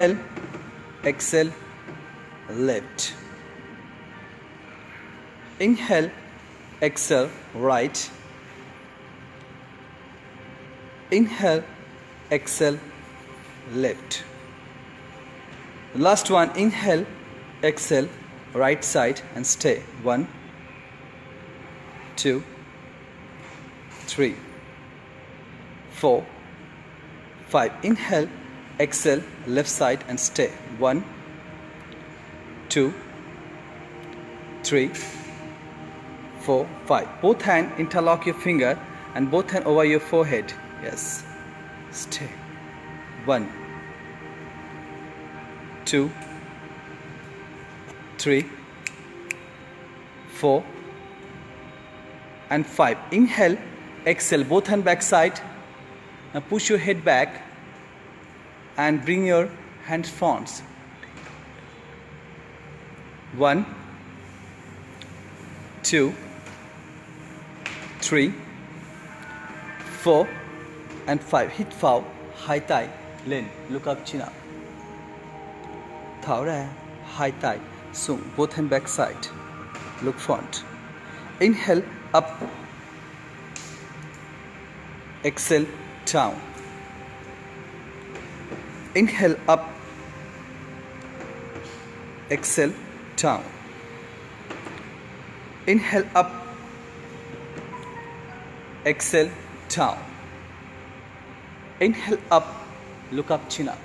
Inhale, exhale, left. Inhale, exhale, right. Inhale, exhale, left. Last one, inhale, exhale, right side and stay. 1, 2, 3, 4, 5. Inhale, exhale, left side and stay. 1, 2, 3, 4, 5. Both hands interlock your finger and both hands over your forehead. Yes. Stay. 1, 2, 3, 4, and 5. Inhale, exhale, both hands back side. Now push your head back and bring your hands front. 1, 2, 3, 4, and 5. Hit foul, high thigh, lean, look up, chin up. Thao ra, high thigh, sung, both hands back side, look front. Inhale, up. Exhale, down. Inhale, up. Exhale, down. Inhale, up. Exhale, down. Inhale, up. Look up, chin up.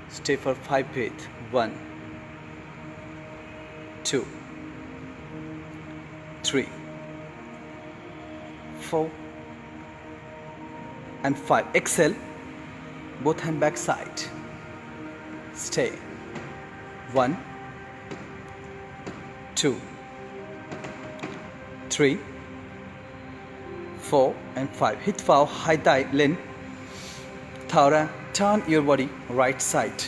Stay for 5 breaths. 1, 2, 3, 4, and 5. Exhale, both hands back side. Stay. 1, 2, 3, 4, and 5. Hit foul, high thigh, lean. Thara, turn your body right side.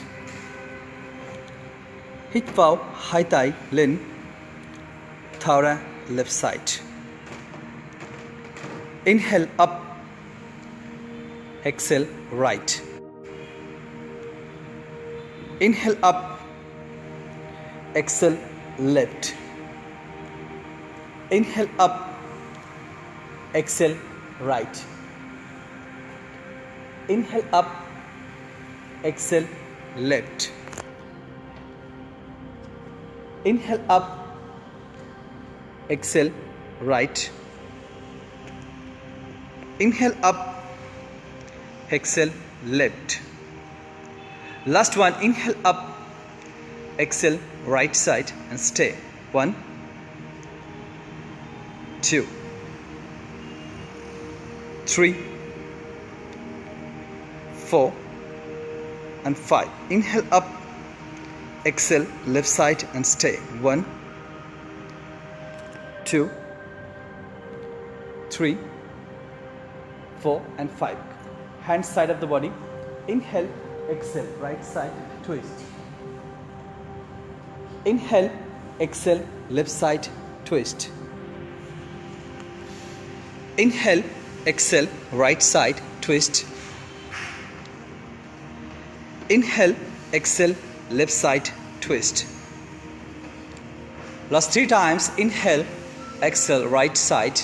Hit foul, high thigh, lean. Thara, left side. Inhale, up. Exhale, right. Inhale, up. Exhale, left. Inhale, up. Exhale, right. Inhale, up. Exhale, left. Inhale, up. Exhale, right. Inhale, up. Exhale, left. Last one, inhale, up. Exhale, right side and stay. 1, 2, 3, 4, and 5. Inhale, up. Exhale, left side and stay. 1, 2, 3, 4, and 5. Hand side of the body. Inhale, exhale, right side, twist. Inhale, exhale, left side, twist. Inhale, exhale, right side, twist. Inhale, exhale, left side, twist. Last 3 times. Inhale, exhale, right side.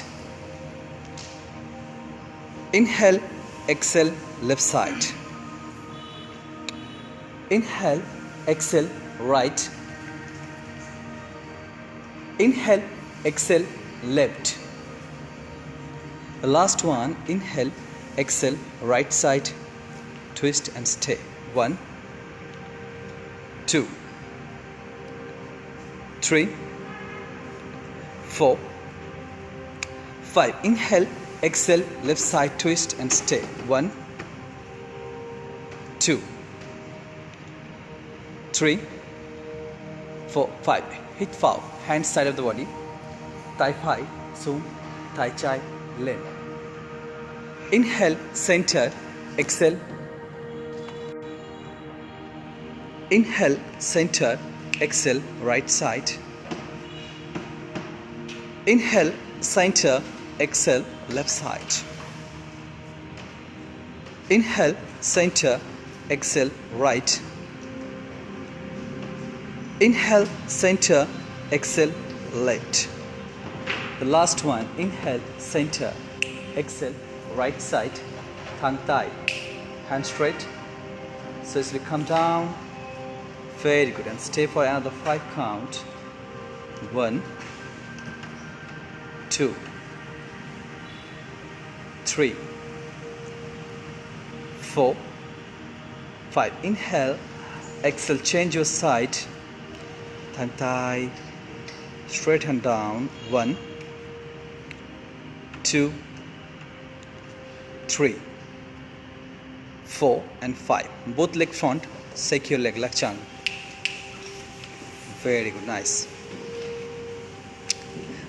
Inhale, exhale, left side. Inhale, exhale, right. Inhale, exhale, left. The last one, inhale, exhale, right side, twist and stay. 1, 2, 3, 4, 5. Inhale, exhale, left side, twist and stay. 1, 2, 3, 4, 5. Hit foul, hand side of the body. Thigh high, zoom, thigh chai, lean. Inhale, center, exhale. Inhale, center, exhale, right side. Inhale, center, exhale, left side. Inhale, center, exhale, right. Inhale, center, exhale, left. The last one, inhale, center, exhale, right side, tongue tied, hand straight. So as we come down, very good, and stay for another 5 count. 1, 2, 3, 4, 5. Inhale, exhale, change your side, tongue tied, straight hand down. 1, 2, 3, 4 and 5. Both leg front, shake your leg, lakchang. Very good, nice.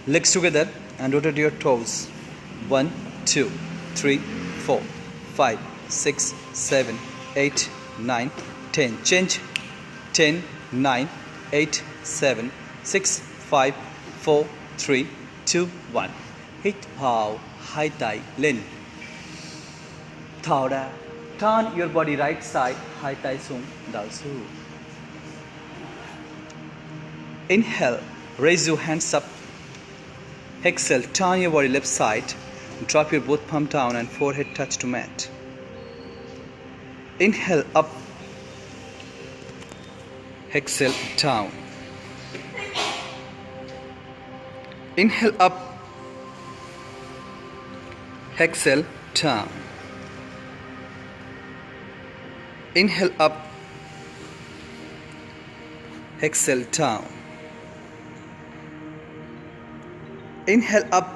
Legs together and rotate your toes. 1, 2, 3, 4, 5, 6, 7, 8, 9, 10. Change. 10, 9, 8, 7, 6, 5, 4, 3, 2, 1. Hit pow, high thigh, lean. Thao ra. Turn your body right side, high thigh sung, dao su. Inhale, raise your hands up. Exhale, turn your body left side. Drop your both palm down and forehead touch to mat. Inhale, up. Exhale, down. Inhale, up. Exhale, down. Inhale, up. Exhale, down. Inhale, up.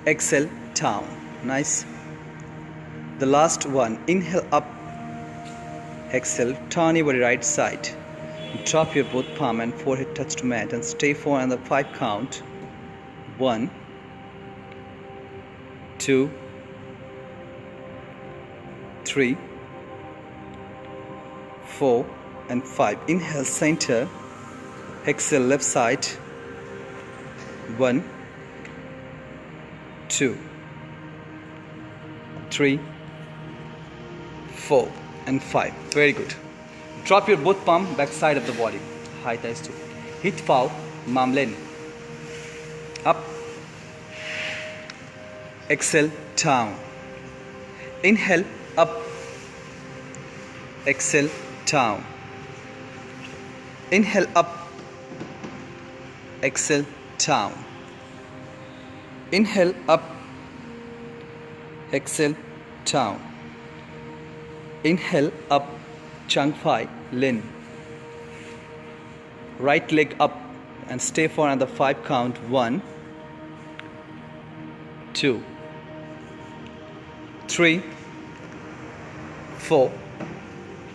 Exhale, down. Nice. The last one. Inhale, up. Exhale, turn your body right side. Drop your both palm and forehead touch to mat and stay for another 5 count. 1, 2, 3, 4 and 5. Inhale, center. Exhale, left side. 1, 2, 3, 4 and 5. Very good. Drop your both palm back side of the body. High thighs too. Hit foul, mamlen. Up. Exhale, down. Inhale, up. Exhale, down. Inhale, up. Exhale, down. Inhale, up. Exhale, down. Inhale, up. Chang Phai, Lin. Right leg up and stay for another 5 count. 1, 2, 3, 4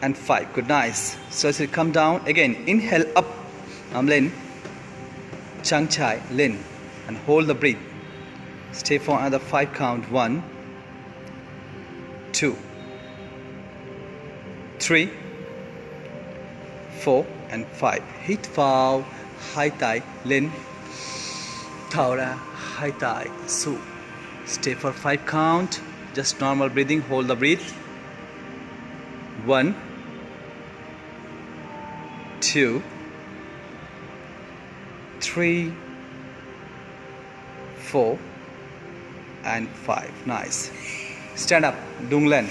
and 5. Good, nice. So as you come down again, inhale, up, Lin, Chang Chai, Lin, and hold the breath. Stay for another 5 count. 1, 2, 3, 4 and 5. Hit foul, high thigh, Lin, Thao ra, high thigh, su. Stay for 5 count. Just normal breathing. Hold the breath. 1, 2, 3, 4 and 5. Nice. Stand up, Dung Len.